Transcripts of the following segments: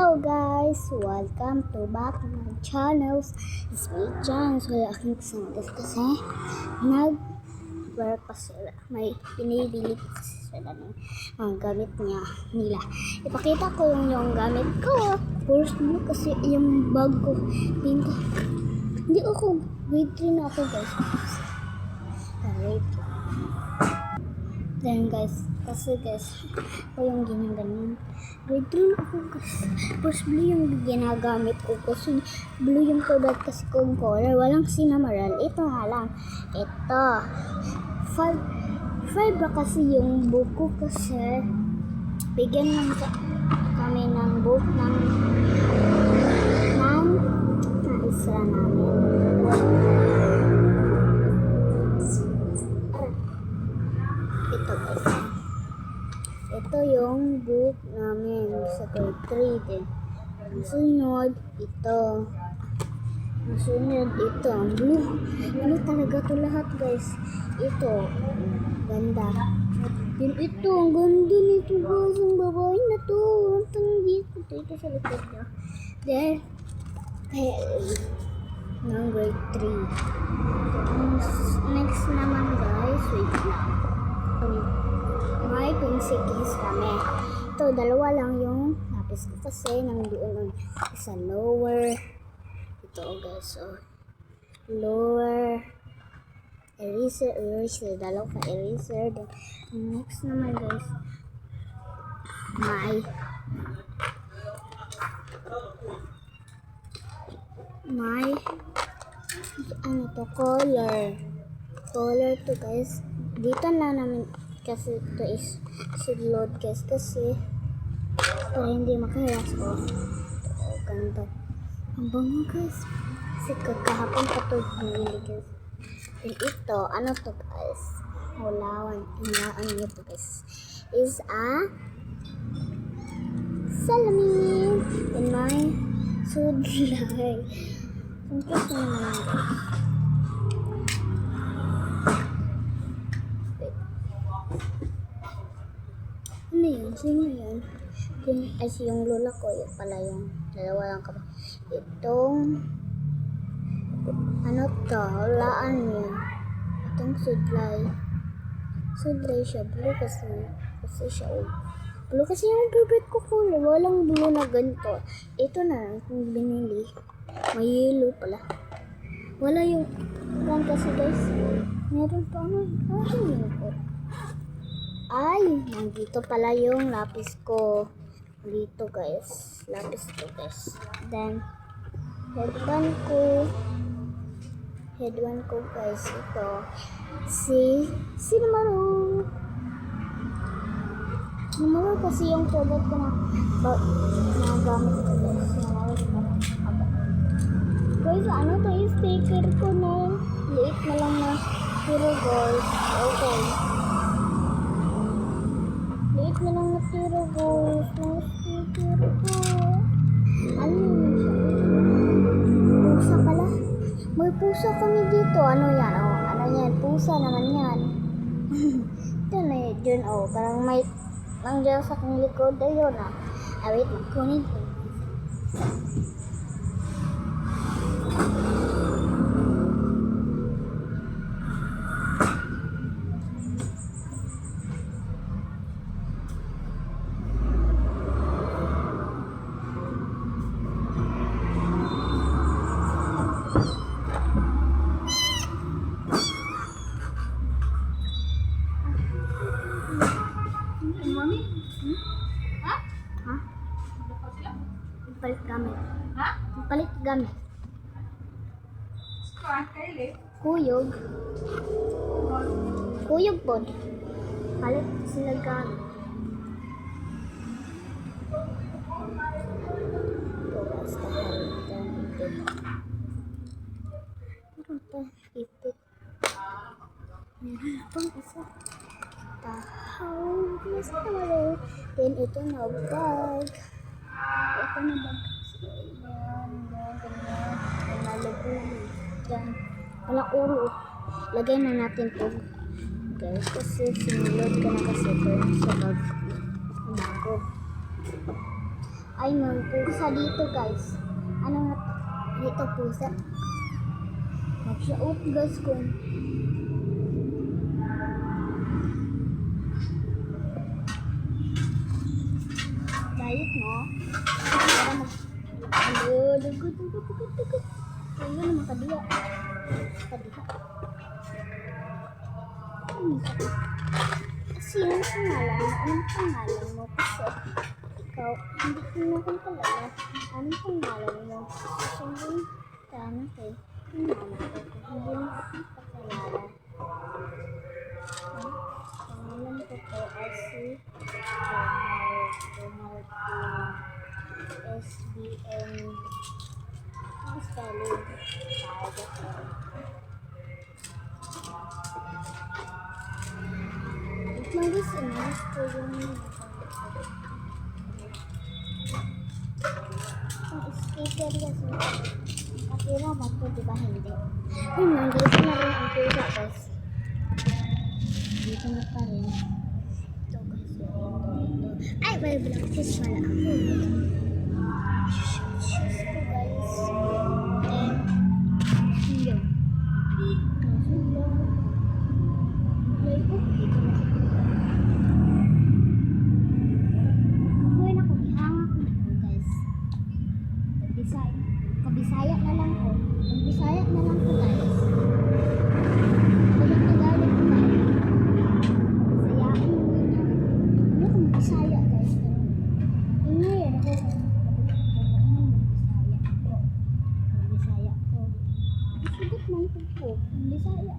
Hello guys! Welcome to back to my channel. It's me, John. So, aking kasama kasi nag-work pa sila. May pinibili kasi sila ng mga gamit nila. Ipakita ko yung gamit ko. First mo kasi yung bag ko. Hindi ako. Grade 3 na ako guys. Then guys, kasi guys, ako yung ginaganyan. Grade 3 na ako guys. First blue yung ginagamit ko kasi blue yung product kasi kong color. Walang sinamaral. Ito nga lang. Ito. 5 ba kasi yung buko kasi bigyan lang kami ng book ng isra namin. Ito guys. Ito yung book namin sa grade 3 din. Masunod ito. Masunod ito. Blue. Blue talaga to lahat guys. Ito. Ganda. Then ito. Ang ganda nito guys. Ang babae na to. Ang tanggit ko. Ito sa likod niya. Then ng grade 3. Next naman guys. Wait lang. May pinsikis kami. Ito, dalawa lang yung lapis ko kasi nandoon sa lower. Ito guys, so lower eraser, dalawa ka eraser. Then, next naman guys, may ano to, color to guys. Dito na namin kasi ito is sidload guys kasi para hindi makahiras ko. Ganda. Ang bango guys. Kasi kahapon pa ito binili guys. And ito, ano to guys? Hulaan nyo to guys. Is a salamin. And my sudlay. Ang cute naman guys. Ano yun? Sino yun? Yung lola ko, yun pala yung dalawa lang kami. Itong ano to? Hulaan niya. Itong sudlay. Sudlay siya. Blue kasi siya. Blue kasi yung favorite ko color. Walang blue na ganito. Ito na kung binili. May yellow pala. Wala yung kasi guys. Meron pa ano? Ano yun po? Ay, nandito pala yung lapis ko. Dito guys. Lapis ko guys. Then, headband ko guys. Ito. Numero. Numero kasi yung product ko na gamit ko guys. Guys, ano to yung sticker ko na liit na lang na hero guys. Okay. Liit na lang natira guys. Sticker ko. Ano yun siya? Pusa pala. May pusa kami dito. Ano yan? Oh, ano yan? Pusa naman yan. Ito na yun. Oh, parang may nandiyan sa kong likod. Ayun ah. Wait, kunin ko. Mami? Ha? Ha? Palit gamit. Ha? Palit gamit. Kaili? Kuyog. Kuyog po. Palit sila gamit. Ito, basta palitan. Meron pa. Ipit. Meron pang isa. Tahaw. Mas naman. Then, ito na bag. Ito na bag. Yan. Nalaguli. Yan. Walang ulo. Lagay na natin ito. Guys, kasi sinulod ko na kasi ito sa bag ko. Bago. Ay, may pusa dito guys. Ano nga? Dito pusa. Mag-shout guys kung balik mo. Para mag... Ano, dugot. Ayun na makadiya. Kadiya. Sino pangalan mo? Anong pangalan mo? Kasi ikaw, hindi ko na kung kalala. Anong pangalan mo? Kasi hindi sana kay pangalan ko. Hindi mo ako pakalala. Pangalan ko po ay si Donald SBN. Ang spelling. Magis inas ko yung ang sticker kasi kapira ba ito, diba hindi? Ayun, nandito na rin ang pusa guys. Dito na pa rin. Ito guys, ito. Ay, may black fish pala ako. Shoes ko guys. And yun. Kabisaya na lang ko. Bisaya na lang ko guys. Walang Tagalog ko guys. Bisayaan mo yun. Ano kung Bisaya guys? Pero ngayon ako Bisaya ko. Sugot man ko. Bisaya.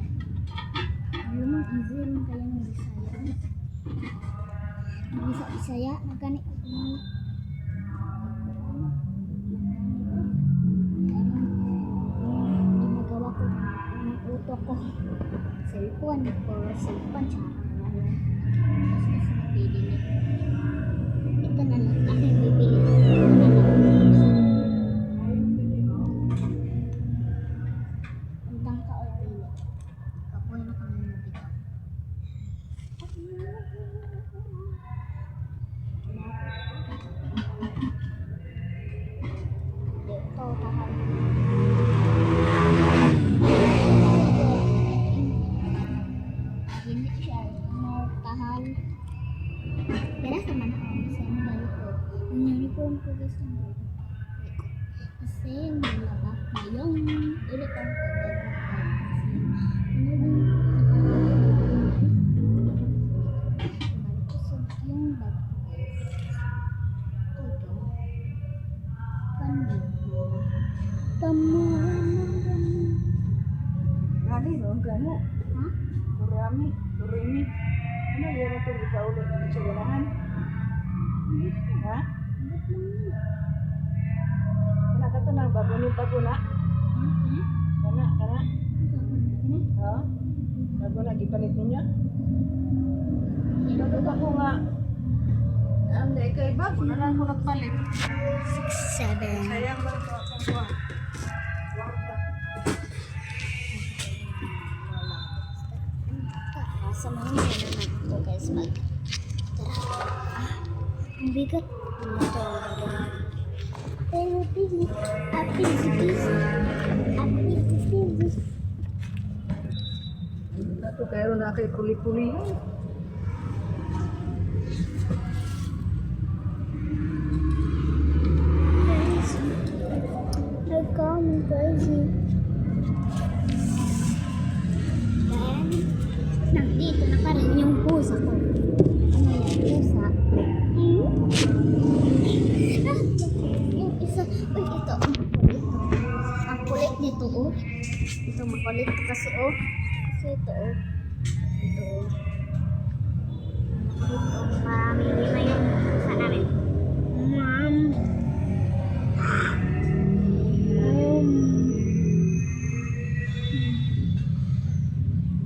Ano man easy rin kaya ng Bisaya. Bisaya. Nagkani ako ng ko cellphone ko cellphone siya bibili ito na lang aking bibili ito na lang undang ka o bili kapoy na kami mabita ito tahan hindi siya tahan. Pero sa manahon sa mga ko. Ang uniform ko guys ang kasi nilaba na yung ulit ang Gani, no? Gano? ha? Durimi. Ano yun ito? Ikaw ulit ng sigurahan? Ha? Kana ka ito na, bago na? Kana? Ha? Bago na, gipalit ninyo? Bago nga. Ang kay bago na lang ko nagpalit. 6, 7 Sayang ba ito ako ko? sa mga naman ito guys mag ang bigat ito pero busy Ito kayo na kay puli-puli. crazy then nandito na pa rin yung pusa ko. Ano yung pusa? Yung isa, uy ito, ang kulit nito oh. Ito makulit kasi oh. Kasi ito oh. Ito oh. Marami na yung pusa namin. Ma'am.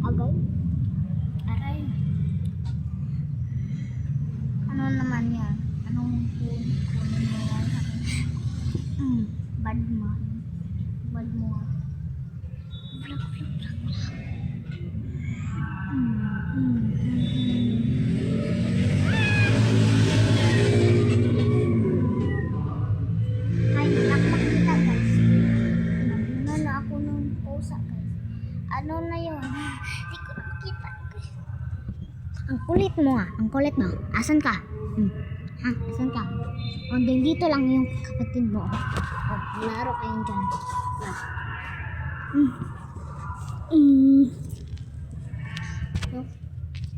Agay. Aray. Ano naman yan? Anong kunin mo yan? Bad man. Flak. kulit mo nga. Ang kulit mo. Asan ka? Ha? Asan ka? O, dito lang yung kapatid mo. O, laro kayong dyan.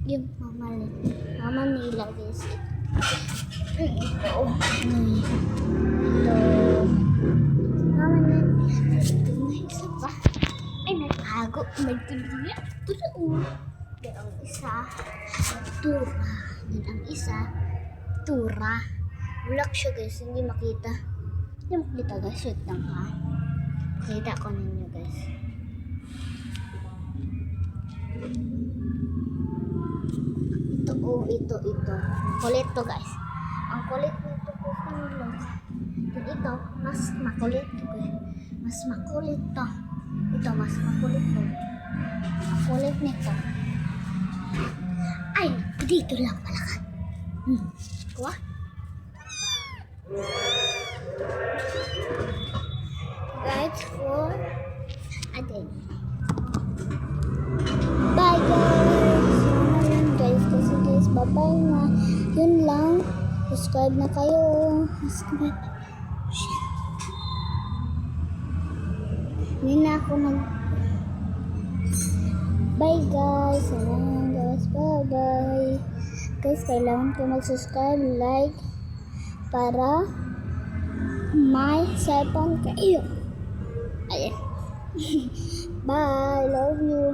Yung mama nila guys. Ito. Mama na. May isa pa. Ay, nagtago. May tuloy. Tuloy. Dan ang isa. Tura. Dan ang isa. Tura. Bulak siya guys. Hindi makita. Hindi makita guys. Wait lang ha. Kita ko ninyo guys. Ito. Ang kulit to guys. Ang kulit nito po nila. Ito, mas makulit to guys. Mas makulit to. Ito, mas makulit to. Ang kulit nito. Ay, dito lang pala ka. Kuha. Right for Aden. Bye guys! Yun guys, kasi guys, bye-bye na. Yun lang. Subscribe na kayo. Subscribe. Shit. Hindi na ako Bye guys! Salamat guys. Bye-bye. Guys, kailangan ko mag-subscribe, like, para may cellphone kayo. Ayan. Bye. Love you.